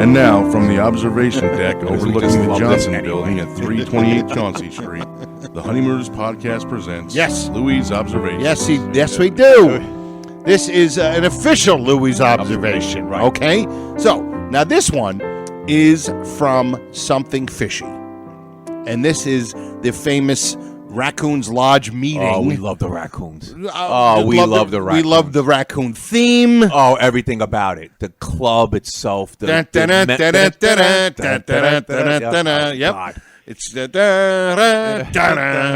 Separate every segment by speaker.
Speaker 1: And now, from the observation deck overlooking the
Speaker 2: love
Speaker 1: Johnson
Speaker 2: this
Speaker 1: Building at 328 Chauncey Street, the Honeymooners podcast presents Louie's Observation.
Speaker 3: Yes, we do. This is an official Louie's observation,
Speaker 2: right.
Speaker 3: Okay? So, now this one is from Something Fishy. And this is the famous Raccoon's Lodge meeting.
Speaker 2: Oh, we love the raccoons.
Speaker 3: We love the raccoons. We love the raccoon theme.
Speaker 2: Oh, everything about it. The club itself.
Speaker 3: Yep. It's the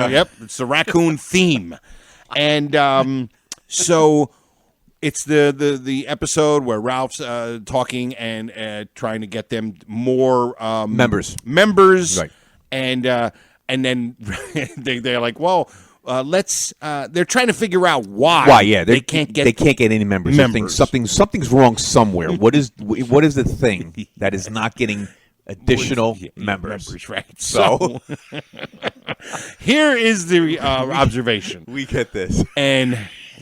Speaker 3: yep. It's the raccoon theme, and so it's the episode where Ralph's talking and trying to get them more members,
Speaker 2: right?
Speaker 3: And then they're like, well. They're trying to figure out why.
Speaker 2: Why? Yeah,
Speaker 3: they can't get
Speaker 2: any members. Something's wrong somewhere. What is the thing that is not getting additional members?
Speaker 3: Right. So here is the observation.
Speaker 2: We get this,
Speaker 3: and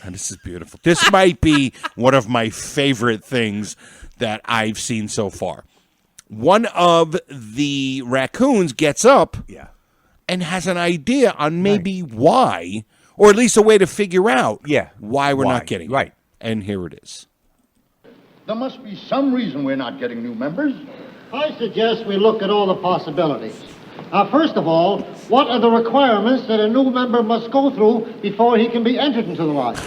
Speaker 3: this is beautiful. This might be one of my favorite things that I've seen so far. One of the raccoons gets up.
Speaker 2: Yeah.
Speaker 3: And has an idea on maybe why, or at least a way to figure out why we're not getting
Speaker 2: right.
Speaker 3: And here it is.
Speaker 4: There must be some reason we're not getting new members.
Speaker 5: I suggest we look at all the possibilities. First of all, what are the requirements that a new member must go through before he can be entered into the lodge?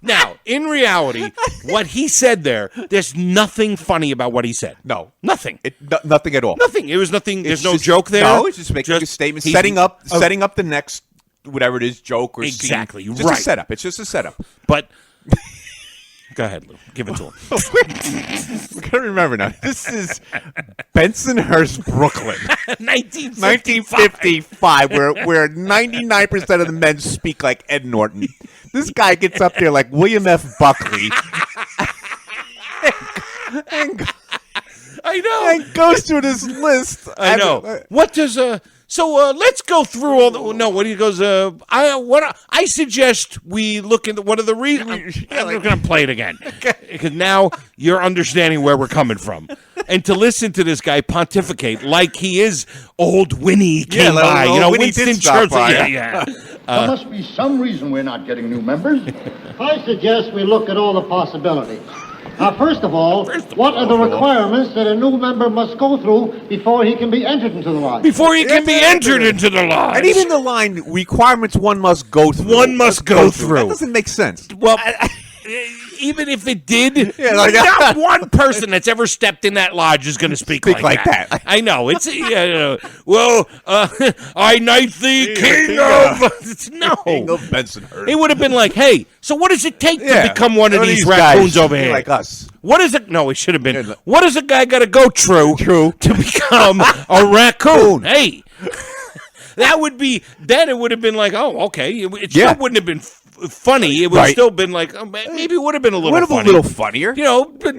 Speaker 3: Now, in reality, what he said there's nothing funny about what he said.
Speaker 2: No.
Speaker 3: Nothing.
Speaker 2: Nothing at all.
Speaker 3: Nothing. It was nothing. There's no joke there.
Speaker 2: No, it's just making a statement, setting up the next, whatever it is, joke or
Speaker 3: exactly,
Speaker 2: scene. Just a setup. It's just a setup.
Speaker 3: But go ahead, Lou. Give it to him.
Speaker 2: We gotta remember now. This is Bensonhurst, Brooklyn, 1955, where 99% of the men speak like Ed Norton. This guy gets up there like William F. Buckley, and
Speaker 3: I know,
Speaker 2: and goes through this list.
Speaker 3: I know. What does So let's go through all the. No, when he goes, I suggest we look into what are the reasons. I'm going to play it again because now you're understanding where we're coming from, and to listen to this guy pontificate like he is old Winnie came by, Winston Churchill. Yeah.
Speaker 4: There must be some reason we're not getting new members.
Speaker 5: I suggest we look at all the possibilities. First of all, what are the requirements that a new member must go through before he can be entered into the lodge?
Speaker 3: Before he can be entered into the lodge.
Speaker 2: And even the line, requirements one must go through.
Speaker 3: One must go through.
Speaker 2: That doesn't make sense.
Speaker 3: Well, even if it did, not one person that's ever stepped in that lodge is going to speak like that. I know. It's, I knight thee, king of... No.
Speaker 2: King of Bensonhurst.
Speaker 3: It would have been like, hey, so what does it take to become one of these raccoons
Speaker 2: guys,
Speaker 3: over here?
Speaker 2: Like us.
Speaker 3: What is it? No, it should have been, what does a guy got to go through to become a raccoon? Hey. That would be, then it would have been like, oh, okay. It still wouldn't have been funny. It would have still been like, maybe it would have been a little funny.
Speaker 2: A little funnier.
Speaker 3: But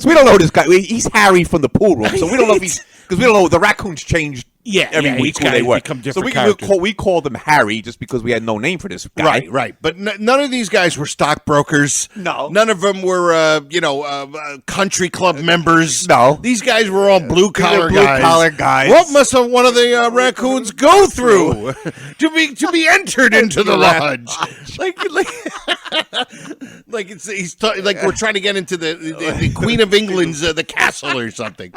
Speaker 2: we don't know this guy. He's Harry from the pool room, so we don't know if he's, because we don't know, the raccoons changed every week who they were.
Speaker 3: So
Speaker 2: we called them Harry just because we had no name for this guy.
Speaker 3: Right. But none of these guys were stockbrokers.
Speaker 2: No.
Speaker 3: None of them were, country club members.
Speaker 2: No.
Speaker 3: These guys were all blue-collar guys.
Speaker 2: Blue-collar guys.
Speaker 3: What must one of the raccoons go through to be entered into the lodge? Like we're trying to get into the Queen of England's the castle or something.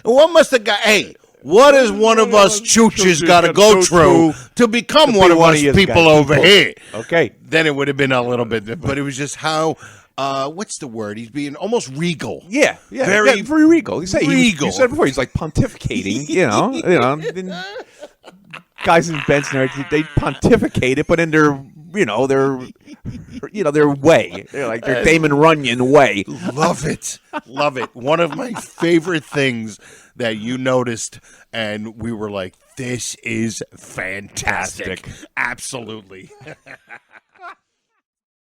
Speaker 3: What must the guy? Hey, what is one of us chooches got to go through to become one of us people over here?
Speaker 2: Okay,
Speaker 3: then it would have been a little bit, but it was just how. What's the word? He's being almost regal.
Speaker 2: Yeah, very regal. You said before he's like pontificating. Guys in Benson, they pontificate it, but in their their way. They're like their Damon Runyon way.
Speaker 3: Love it. One of my favorite things that you noticed, and we were like, this is fantastic. Absolutely.